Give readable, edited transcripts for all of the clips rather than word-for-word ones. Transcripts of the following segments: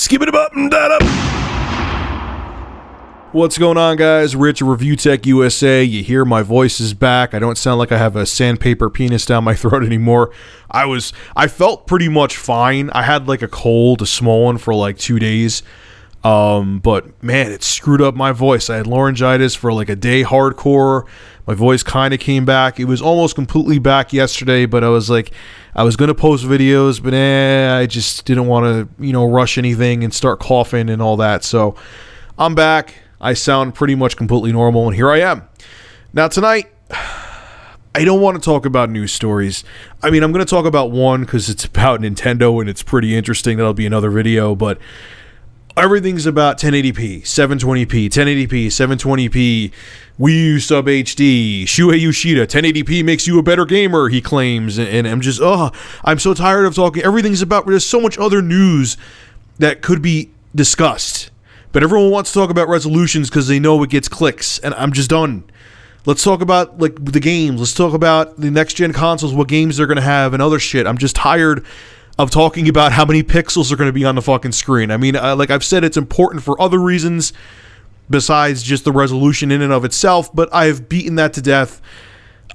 Skip it up and that up. What's going on, guys? Rich, ReviewTechUSA. You hear my voice is back. I don't sound like I have a sandpaper penis down my throat anymore. I felt pretty much fine. I had like a cold, a small one, for like 2 days. But man, it screwed up my voice. I had laryngitis for like a day hardcore. My voice kind of came back. It was almost completely back yesterday, but I was going to post videos, but I just didn't want to, rush anything and start coughing and all that. So I'm back. I sound pretty much completely normal, and here I am. Now tonight, I don't want to talk about news stories. I mean, I'm going to talk about one because it's about Nintendo and it's pretty interesting. That'll be another video, but everything's about 1080p, 720p, 1080p, 720p, Wii U Sub HD, Shuhei Yoshida, 1080p makes you a better gamer, he claims, and I'm just, I'm so tired of talking. Everything's about, there's so much other news that could be discussed, but everyone wants to talk about resolutions because they know it gets clicks, and I'm just done. Let's talk about, like, the games. Let's talk about the next-gen consoles, what games they're going to have, and other shit. I'm just tired of talking about how many pixels are going to be on the fucking screen. I mean, like I've said, it's important for other reasons besides just the resolution in and of itself, but I've beaten that to death.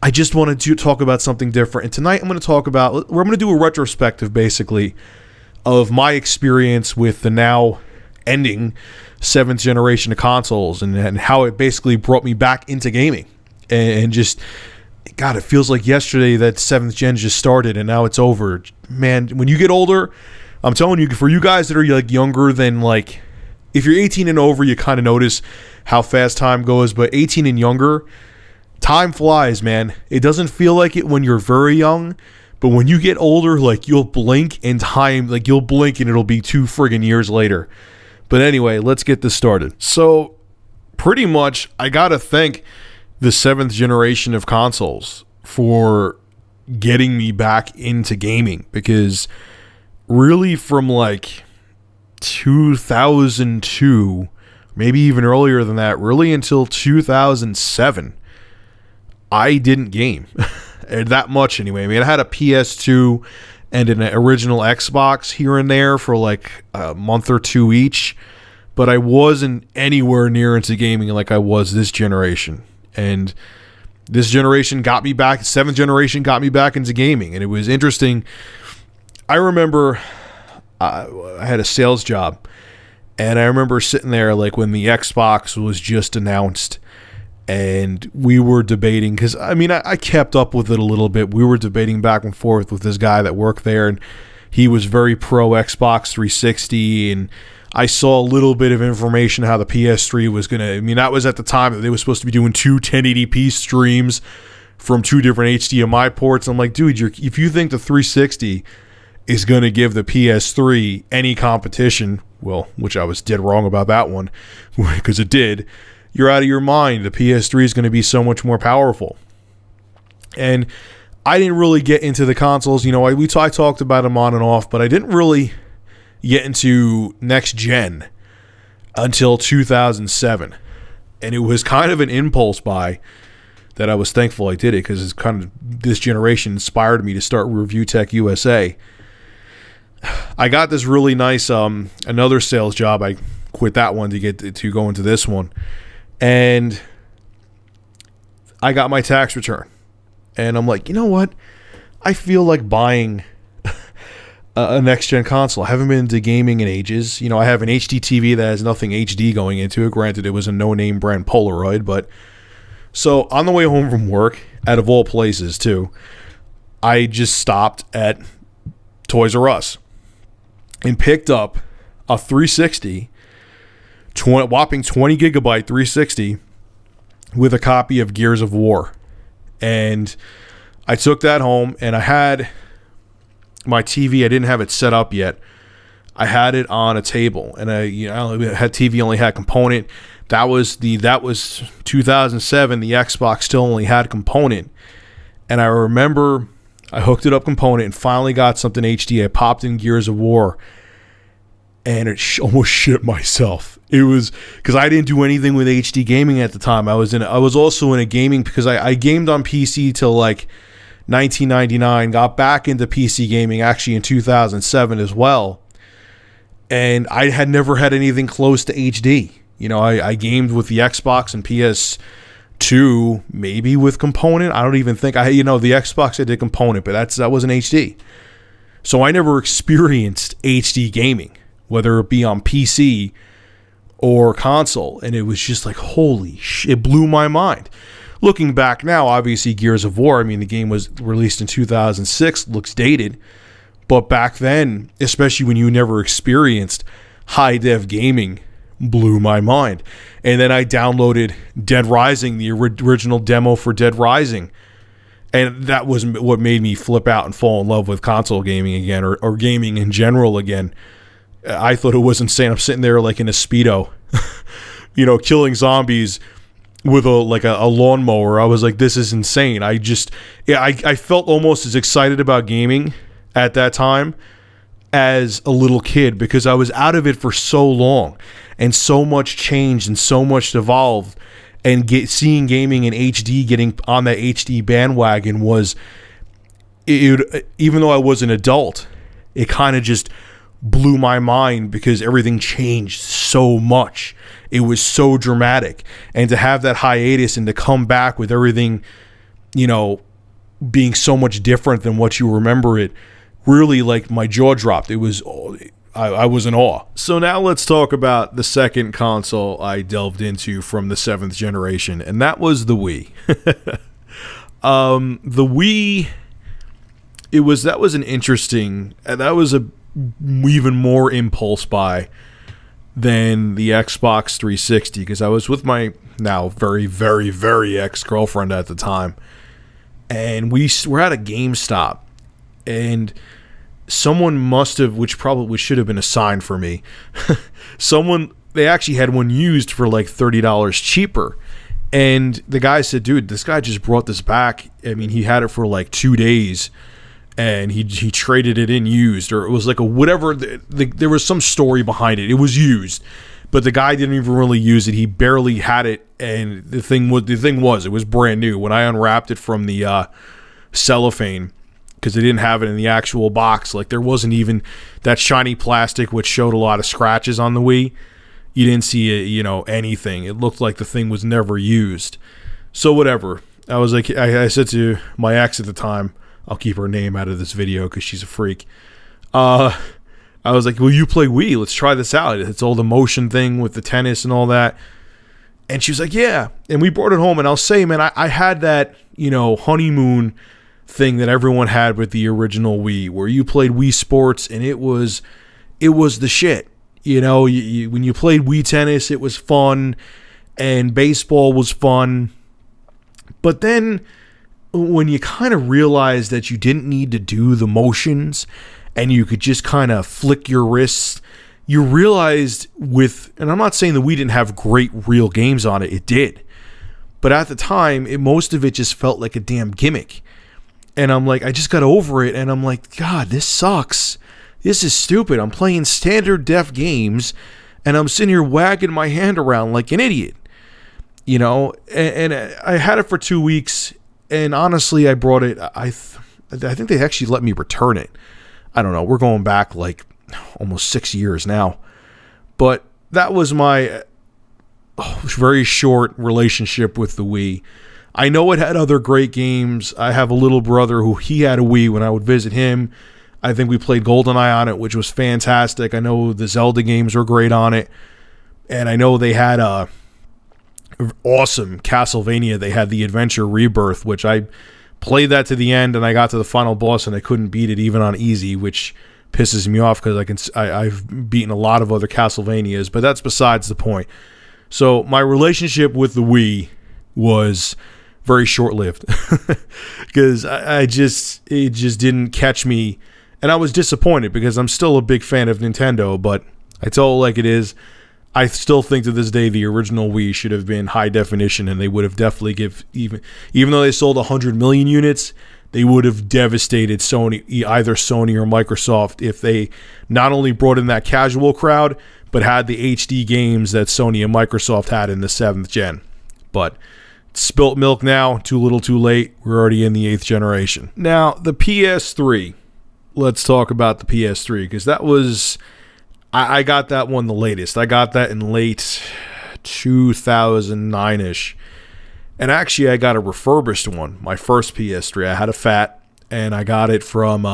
I just wanted to talk about something different. And tonight I'm going to do a retrospective, basically, of my experience with the now ending 7th generation of consoles and how it basically brought me back into gaming. And just, God, it feels like yesterday that 7th gen just started and now it's over. Man, when you get older, I'm telling you, for you guys that are like younger than, like, if you're 18 and over, you kind of notice how fast time goes, but 18 and younger, time flies, man. It doesn't feel like it when you're very young, but when you get older, like, you'll blink and time, like, you'll blink and it'll be 2 friggin' years later. But anyway, let's get this started. So, pretty much, I gotta thank the 7th generation of consoles for getting me back into gaming, because really from like 2002, maybe even earlier than that, really until 2007, I didn't game that much anyway. I mean, I had a PS2 and an original Xbox here and there for like a month or two each, but I wasn't anywhere near into gaming like I was this generation. And this generation got me back, 7th generation got me back into gaming, and it was interesting. I remember I had a sales job, and I remember sitting there like when the Xbox was just announced, and we were debating, because I mean, I kept up with it a little bit. We were debating back and forth with this guy that worked there, and he was very pro Xbox 360, and I saw a little bit of information how the PS3 was going to... I mean, that was at the time that they were supposed to be doing 2 1080p streams from 2 different HDMI ports. I'm like, dude, if you think the 360 is going to give the PS3 any competition, well, which I was dead wrong about that one, because it did, you're out of your mind. The PS3 is going to be so much more powerful. And I didn't really get into the consoles. I talked about them on and off, but I didn't really get into next gen until 2007, and it was kind of an impulse buy that I was thankful I did it, because it's kind of, this generation inspired me to start ReviewTechUSA. I got this really nice another sales job. I quit that one to get to go into this one, and I got my tax return, and I'm like, you know what, I feel like buying a next-gen console. I haven't been into gaming in ages. I have an HD TV that has nothing HD going into it. Granted, it was a no-name brand Polaroid, but... So, on the way home from work, out of all places, too, I just stopped at Toys R Us and picked up a 360, whopping 20 gigabyte 360 with a copy of Gears of War. And I took that home, and I had my TV. I didn't have it set up yet. I had it on a table, and I had TV only had component. That was 2007. The Xbox still only had component, and I remember I hooked it up component and finally got something HD. I popped in Gears of War, and it almost shit myself. It was because I didn't do anything with HD gaming at the time. I was also in a gaming, because I gamed on PC till like 1999, got back into PC gaming actually in 2007 as well. And I had never had anything close to HD. You know, I gamed with the Xbox and PS2, maybe with Component. I don't even think the Xbox I did Component, but that wasn't HD. So I never experienced HD gaming, whether it be on PC or console. And it was just like, holy shit, it blew my mind. Looking back now, obviously Gears of War, I mean, the game was released in 2006, looks dated. But back then, especially when you never experienced high-def gaming, blew my mind. And then I downloaded Dead Rising, the original demo for Dead Rising. And that was what made me flip out and fall in love with console gaming again, or gaming in general again. I thought it was insane. I'm sitting there like in a Speedo, killing zombies with a lawnmower. I was like, this is insane. I felt almost as excited about gaming at that time as a little kid, because I was out of it for so long and so much changed and so much evolved, and seeing gaming in HD, getting on that HD bandwagon was, even though I was an adult, it kind of just blew my mind because everything changed so much. It was so dramatic, and to have that hiatus and to come back with everything, being so much different than what you remember it, really, like, my jaw dropped. It was, I was in awe. So now let's talk about the second console I delved into from the 7th generation, and that was the Wii. The Wii, that was an interesting, that was a even more impulse buy than the Xbox 360, because I was with my now very, very, very ex-girlfriend at the time, and we were at a GameStop, and someone must have, which probably should have been a sign for me, they actually had one used for like $30 cheaper. And the guy said, dude, this guy just brought this back. I mean, he had it for like 2 days, and he traded it in used, or it was like a whatever. There was some story behind it. It was used, but the guy didn't even really use it. He barely had it, and the thing was, it was brand new. When I unwrapped it from the cellophane, because they didn't have it in the actual box. Like, there wasn't even that shiny plastic, which showed a lot of scratches on the Wii. You didn't see it, anything. It looked like the thing was never used. So whatever. I was like, I said to my ex at the time, I'll keep her name out of this video because she's a freak. I was like, will you play Wii? Let's try this out. It's all the motion thing with the tennis and all that. And she was like, yeah. And we brought it home. And I'll say, man, I had that, honeymoon thing that everyone had with the original Wii, where you played Wii Sports and it was the shit. When you played Wii Tennis, it was fun, and baseball was fun. But then when you kind of realized that you didn't need to do the motions and you could just kind of flick your wrists, you realized and I'm not saying the Wii didn't have great real games on it, it did. But at the time, most of it just felt like a damn gimmick. And I'm like, I just got over it, and I'm like, God, this sucks. This is stupid. I'm playing standard def games, and I'm sitting here wagging my hand around like an idiot. And I had it for 2 weeks, and honestly, I brought it. I think they actually let me return it. I don't know. We're going back like almost 6 years now. But that was my very short relationship with the Wii. I know it had other great games. I have a little brother who he had a Wii when I would visit him. I think we played GoldenEye on it, which was fantastic. I know the Zelda games were great on it. And I know they had a awesome Castlevania. They had the Adventure Rebirth, which I played that to the end, and I got to the final boss and I couldn't beat it even on easy, which pisses me off because I've beaten a lot of other Castlevanias, but that's besides the point. So my relationship with the Wii was very short-lived because it just didn't catch me, and I was disappointed because I'm still a big fan of Nintendo, but I tell it like it is. I still think to this day the original Wii should have been high definition, and they would have definitely even though they sold 100 million units, they would have devastated Sony, either Sony or Microsoft, if they not only brought in that casual crowd, but had the HD games that Sony and Microsoft had in the 7th gen. But spilt milk now, too little too late. We're already in the 8th generation. Now, the PS3. Let's talk about the PS3, because that was, I got that one the latest. I got that in late 2009-ish. And actually, I got a refurbished one, my first PS3. I had a fat, and I got it from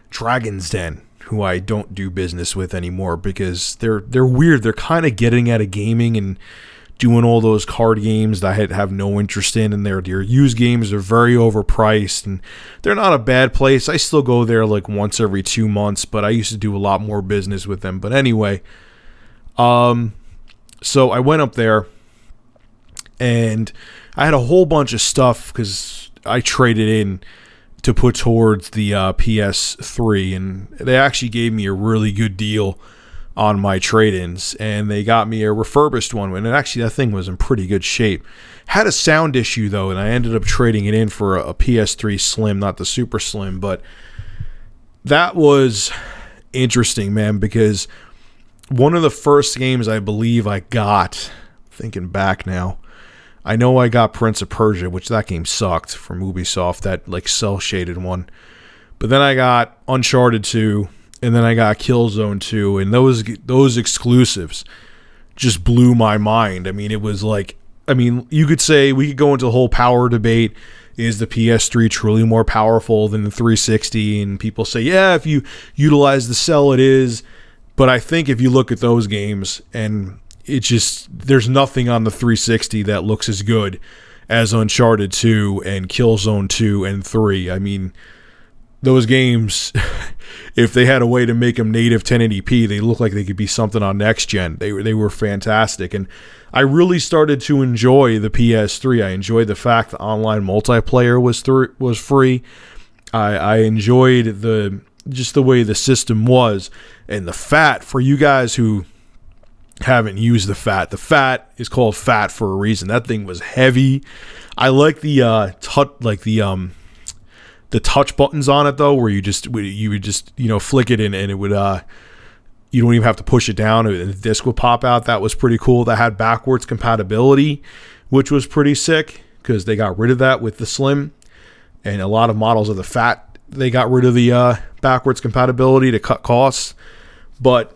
Dragon's Den, who I don't do business with anymore because they're weird. They're kind of getting out of gaming and doing all those card games that I have no interest in. And their used games are very overpriced, and they're not a bad place. I still go there like once every 2 months, but I used to do a lot more business with them. But anyway, so I went up there, and I had a whole bunch of stuff because I traded in to put towards the PS3, and they actually gave me a really good deal on my trade-ins, and they got me a refurbished one, and actually that thing was in pretty good shape. Had a sound issue though, and I ended up trading it in for a PS3 Slim, not the Super Slim, but that was interesting, man, because one of the first games I believe I got, thinking back now, I know I got Prince of Persia, which that game sucked, from Ubisoft, that like cel-shaded one. But then I got Uncharted 2, and then I got Killzone 2, and those exclusives just blew my mind. I mean, it was like, you could say, we could go into the whole power debate. Is the PS3 truly more powerful than the 360? And people say, yeah, if you utilize the cell, it is. But I think if you look at those games, and it's just, there's nothing on the 360 that looks as good as Uncharted 2 and Killzone 2 and 3. I mean, those games, if they had a way to make them native 1080p, they look like they could be something on next gen. They were fantastic, and I really started to enjoy the PS3. I enjoyed the fact that online multiplayer was free. I enjoyed just the way the system was, and the FAT. For you guys who haven't used the FAT is called FAT for a reason. That thing was heavy. I like the the touch buttons on it though, where you would just flick it and it would you don't even have to push it down and the disc would pop out. That was pretty cool. That had backwards compatibility, which was pretty sick because they got rid of that with the Slim, and a lot of models of the FAT, they got rid of the backwards compatibility to cut costs. But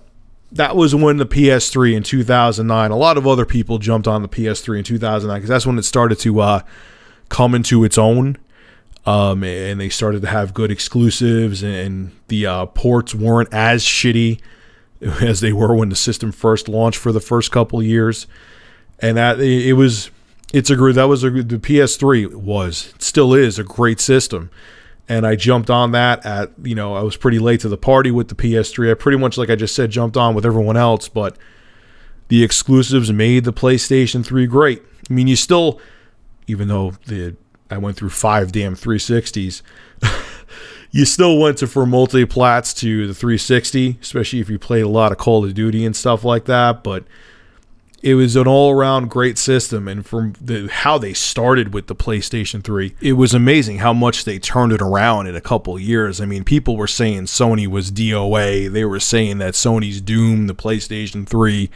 that was when the PS3 in 2009, a lot of other people jumped on the PS3 in 2009 because that's when it started to come into its own. And they started to have good exclusives, and the ports weren't as shitty as they were when the system first launched for the first couple of years. And that the PS3 still is a great system. And I jumped on that I was pretty late to the party with the PS3. I pretty much, like I just said, jumped on with everyone else, but the exclusives made the PlayStation 3 great. I mean, you still, even though I went through 5 damn 360s, you still went for multi-plats to the 360, especially if you played a lot of Call of Duty and stuff like that. But it was an all-around great system, and from how they started with the PlayStation 3, it was amazing how much they turned it around in a couple of years. I mean, people were saying Sony was DOA. They were saying that Sony's doomed. The PlayStation 3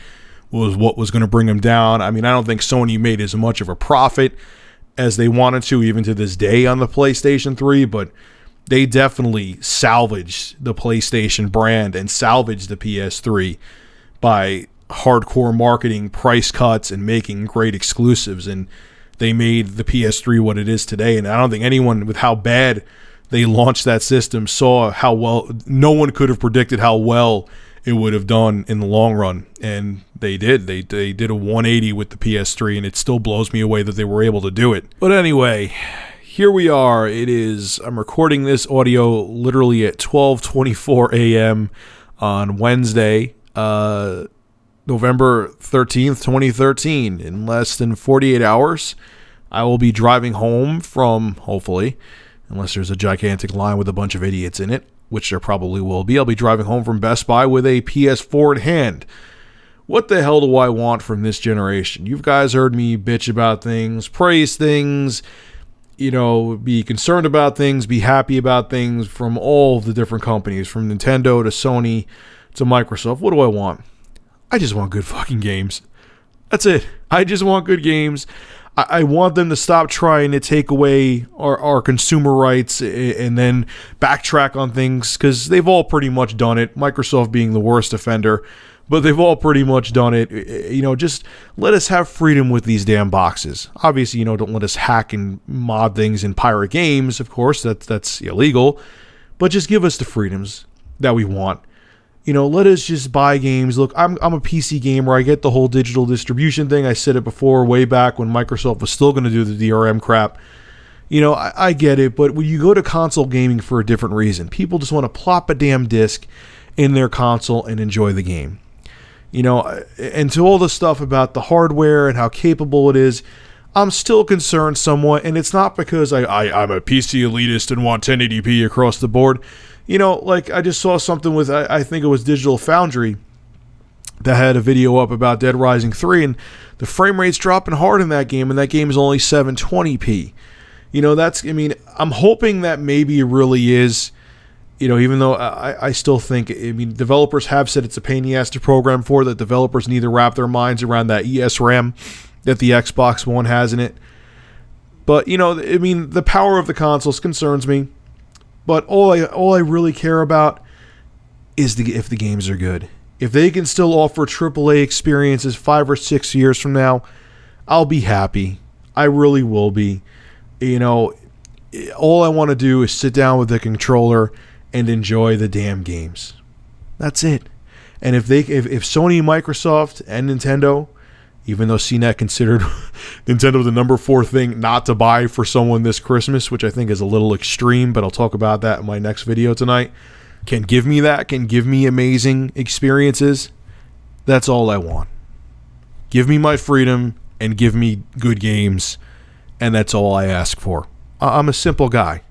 was what was going to bring them down. I mean, I don't think Sony made as much of a profit as they wanted to, even to this day, on the PlayStation 3, but they definitely salvaged the PlayStation brand and salvaged the PS3 by hardcore marketing, price cuts, and making great exclusives. And they made the PS3 what it is today. And I don't think anyone, with how bad they launched that system, saw how well. No one could have predicted how well it would have done in the long run, and they did. They did a 180 with the PS3, and it still blows me away that they were able to do it. But anyway, here we are. I'm recording this audio literally at 12:24 a.m. on Wednesday, November 13th, 2013. In less than 48 hours, I will be driving home from, hopefully, unless there's a gigantic line with a bunch of idiots in it, which there probably will be. I'll be driving home from Best Buy with a PS4 in hand. What the hell do I want from this generation? You guys heard me bitch about things, praise things, be concerned about things, be happy about things from all the different companies, from Nintendo to Sony to Microsoft. What do I want? I just want good fucking games. That's it. I just want good games. I want them to stop trying to take away our consumer rights and then backtrack on things, because they've all pretty much done it, Microsoft being the worst offender, but they've all pretty much done it. Just let us have freedom with these damn boxes. Obviously, don't let us hack and mod things and pirate games, of course, that's illegal, but just give us the freedoms that we want. Let us just buy games. Look, I'm a PC gamer. I get the whole digital distribution thing. I said it before, way back when Microsoft was still going to do the DRM crap. I get it, but when you go to console gaming for a different reason, people just want to plop a damn disc in their console and enjoy the game. And to all the stuff about the hardware and how capable it is, I'm still concerned somewhat, and it's not because I'm a PC elitist and want 1080p across the board. I just saw something with, I think it was Digital Foundry, that had a video up about Dead Rising 3, and the frame rate's dropping hard in that game, and that game is only 720p. I'm hoping that maybe it really is, even though I still think, developers have said it's a pain in the ass to program for, that developers need to wrap their minds around that ESRAM that the Xbox One has in it. But, the power of the consoles concerns me. But all I really care about is if the games are good. If they can still offer AAA experiences 5 or 6 years from now, I'll be happy. I really will be. All I want to do is sit down with the controller and enjoy the damn games. That's it. And if Sony, Microsoft, and Nintendo, even though CNET considered Nintendo the number 4 thing not to buy for someone this Christmas, which I think is a little extreme, but I'll talk about that in my next video tonight, can give me amazing experiences, that's all I want. Give me my freedom and give me good games, and that's all I ask for. I'm a simple guy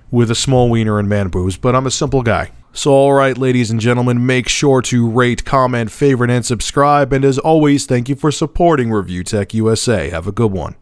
with a small wiener and man boobs, but I'm a simple guy. So alright, ladies and gentlemen, make sure to rate, comment, favorite, and subscribe. And as always, thank you for supporting ReviewTechUSA. Have a good one.